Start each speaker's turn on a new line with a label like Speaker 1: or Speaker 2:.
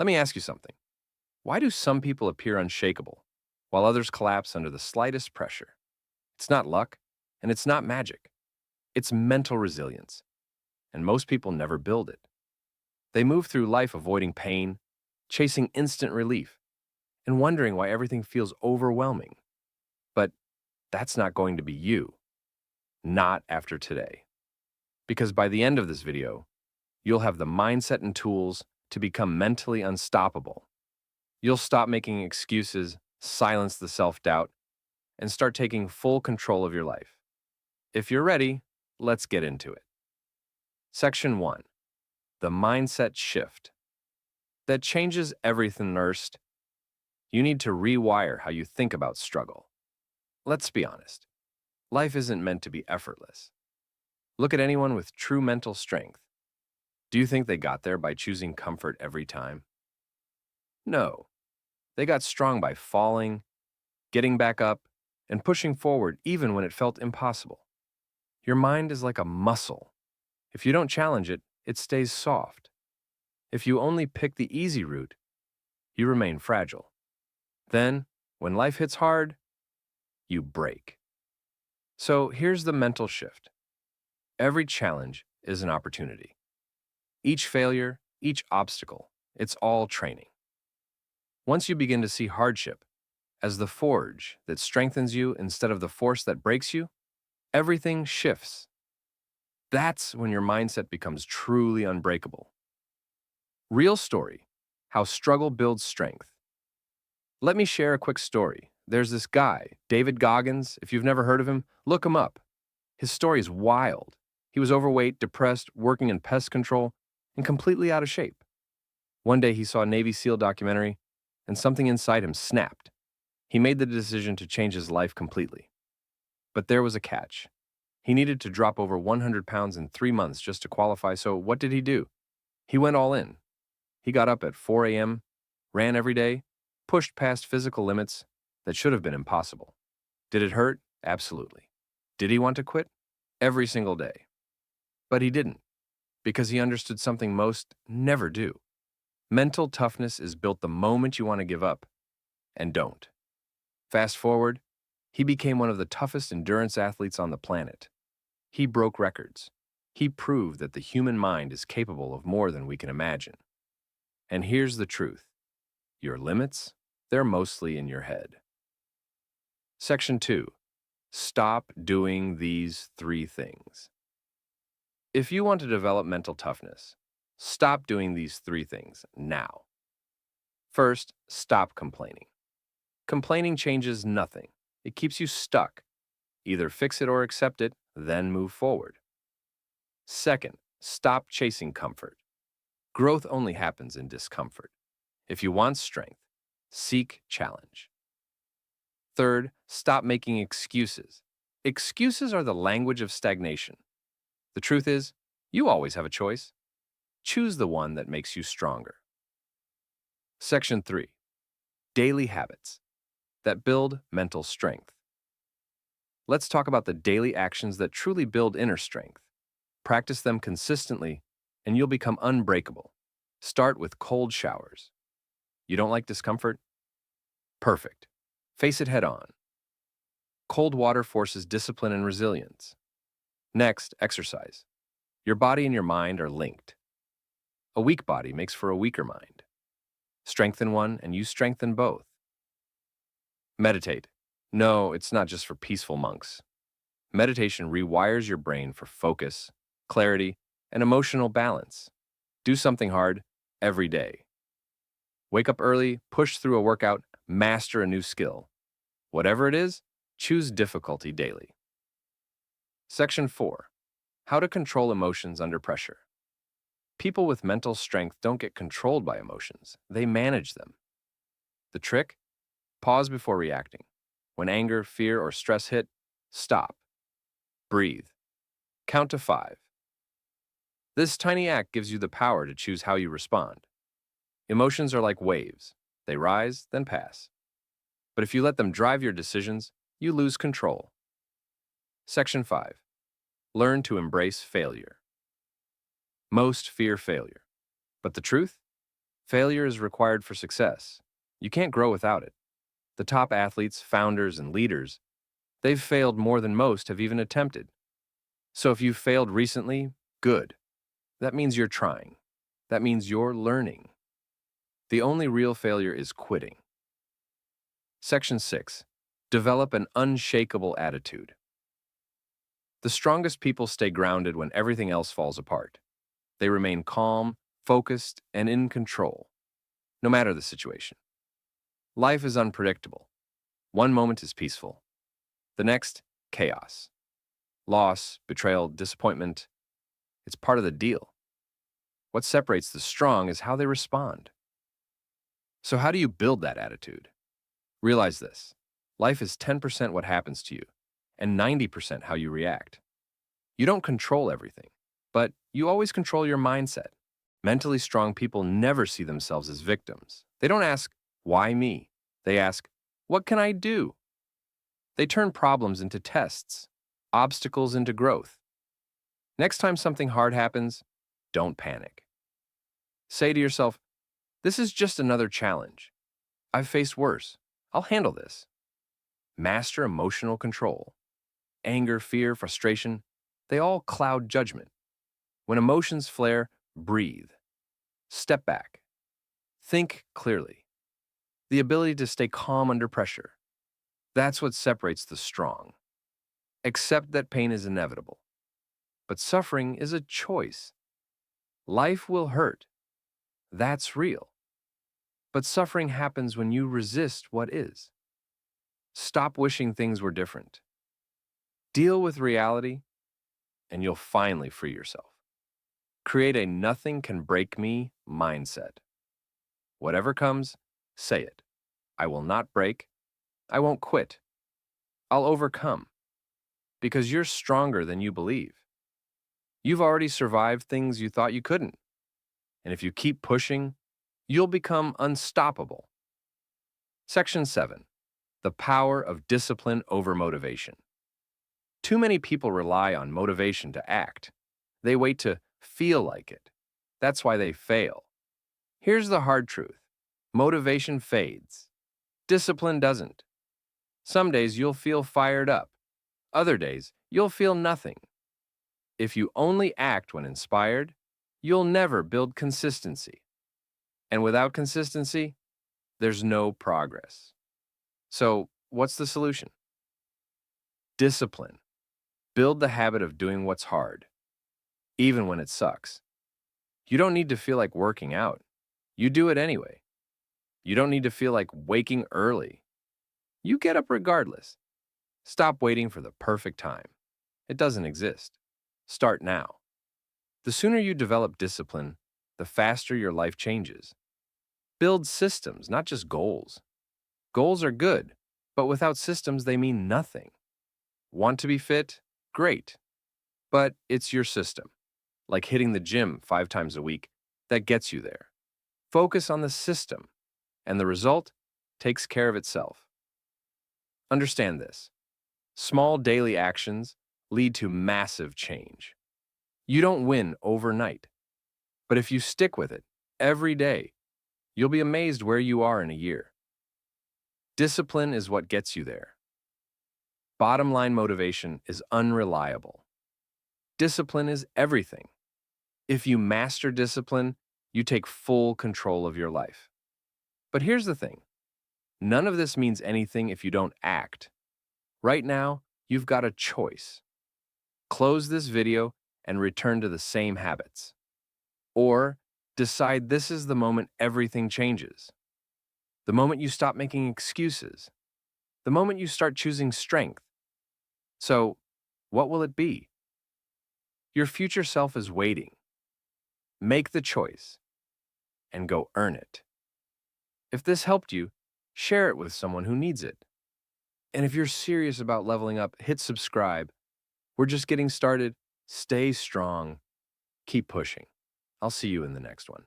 Speaker 1: Let me ask you something. Why do some people appear unshakable, while others collapse under the slightest pressure? It's not luck, and it's not magic. It's mental resilience, and most people never build it. They move through life avoiding pain, chasing instant relief, and wondering why everything feels overwhelming. But that's not going to be you, not after today. Because by the end of this video, you'll have the mindset and tools to become mentally unstoppable. You'll stop making excuses, silence the self-doubt, and start taking full control of your life. If you're ready, let's get into it. Section 1. The mindset shift. That changes everything first. You need to rewire how you think about struggle. Let's be honest. Life isn't meant to be effortless. Look at anyone with true mental strength. Do you think they got there by choosing comfort every time? No. They got strong by falling, getting back up, and pushing forward even when it felt impossible. Your mind is like a muscle. If you don't challenge it, it stays soft. If you only pick the easy route, you remain fragile. Then, when life hits hard, you break. So here's the mental shift. Every challenge is an opportunity. Each failure, each obstacle, it's all training. Once you begin to see hardship as the forge that strengthens you instead of the force that breaks you, everything shifts. That's when your mindset becomes truly unbreakable. Real story, how struggle builds strength. Let me share a quick story. There's this guy, David Goggins. If you've never heard of him, look him up. His story is wild. He was overweight, depressed, working in pest control, and completely out of shape. One day he saw a Navy SEAL documentary, and something inside him snapped. He made the decision to change his life completely. But there was a catch. He needed to drop over 100 pounds in 3 months just to qualify, so what did he do? He went all in. He got up at 4 a.m., ran every day, pushed past physical limits that should have been impossible. Did it hurt? Absolutely. Did he want to quit? Every single day. But he didn't, because he understood something most never do. Mental toughness is built the moment you want to give up, and don't. Fast forward, he became one of the toughest endurance athletes on the planet. He broke records. He proved that the human mind is capable of more than we can imagine. And here's the truth. Your limits, they're mostly in your head. Section 2. Stop doing these 3 things. If you want to develop mental toughness, stop doing these 3 things now. First, stop complaining. Complaining changes nothing. It keeps you stuck. Either fix it or accept it, then move forward. Second, stop chasing comfort. Growth only happens in discomfort. If you want strength, seek challenge. Third, stop making excuses. Excuses are the language of stagnation. The truth is, you always have a choice. Choose the one that makes you stronger. Section 3. Daily habits that build mental strength. Let's talk about the daily actions that truly build inner strength. Practice them consistently, and you'll become unbreakable. Start with cold showers. You don't like discomfort? Perfect. Face it head on. Cold water forces discipline and resilience. Next, exercise. Your body and your mind are linked. A weak body makes for a weaker mind. Strengthen one, and you strengthen both. Meditate. No, it's not just for peaceful monks. Meditation rewires your brain for focus, clarity, and emotional balance. Do something hard every day. Wake up early, push through a workout, master a new skill. Whatever it is, choose difficulty daily. Section 4. How to control emotions under pressure. People with mental strength don't get controlled by emotions. They manage them. The trick? Pause before reacting. When anger, fear, or stress hit, stop. Breathe. Count to 5. This tiny act gives you the power to choose how you respond. Emotions are like waves. They rise, then pass. But if you let them drive your decisions, you lose control. Section 5. Learn to embrace failure. Most fear failure. But the truth? Failure is required for success. You can't grow without it. The top athletes, founders, and leaders, they've failed more than most have even attempted. So if you've failed recently, good. That means you're trying. That means you're learning. The only real failure is quitting. Section 6. Develop an unshakable attitude. The strongest people stay grounded when everything else falls apart. They remain calm, focused, and in control, no matter the situation. Life is unpredictable. One moment is peaceful. The next, chaos. Loss, betrayal, disappointment. It's part of the deal. What separates the strong is how they respond. So how do you build that attitude? Realize this. Life is 10% what happens to you, and 90% how you react. You don't control everything, but you always control your mindset. Mentally strong people never see themselves as victims. They don't ask, why me? They ask, what can I do? They turn problems into tests, obstacles into growth. Next time something hard happens, don't panic. Say to yourself, this is just another challenge. I've faced worse. I'll handle this. Master emotional control. Anger, fear, frustration, they all cloud judgment. When emotions flare, breathe. Step back. Think clearly. The ability to stay calm under pressure. That's what separates the strong. Accept that pain is inevitable. But suffering is a choice. Life will hurt. That's real. But suffering happens when you resist what is. Stop wishing things were different. Deal with reality, and you'll finally free yourself. Create a nothing can break me mindset. Whatever comes, say it. I will not break. I won't quit. I'll overcome. Because you're stronger than you believe. You've already survived things you thought you couldn't. And if you keep pushing, you'll become unstoppable. Section 7. The power of discipline over motivation. Too many people rely on motivation to act. They wait to feel like it. That's why they fail. Here's the hard truth. Motivation fades. Discipline doesn't. Some days you'll feel fired up. Other days you'll feel nothing. If you only act when inspired, you'll never build consistency. And without consistency, there's no progress. So, what's the solution? Discipline. Build the habit of doing what's hard, even when it sucks. You don't need to feel like working out. You do it anyway. You don't need to feel like waking early. You get up regardless. Stop waiting for the perfect time. It doesn't exist. Start now. The sooner you develop discipline, the faster your life changes. Build systems, not just goals. Goals are good, but without systems, they mean nothing. Want to be fit? Great. But it's your system, like hitting the gym 5 times a week, that gets you there. Focus on the system, and the result takes care of itself. Understand this. Small daily actions lead to massive change. You don't win overnight, but if you stick with it every day, you'll be amazed where you are in a year. Discipline is what gets you there. Bottom line motivation is unreliable. Discipline is everything. If you master discipline, you take full control of your life. But here's the thing. None of this means anything if you don't act. Right now, you've got a choice. Close this video and return to the same habits. Or decide this is the moment everything changes. The moment you stop making excuses. The moment you start choosing strength. So, what will it be? Your future self is waiting. Make the choice and go earn it. If this helped you, share it with someone who needs it. And if you're serious about leveling up, hit subscribe. We're just getting started. Stay strong. Keep pushing. I'll see you in the next one.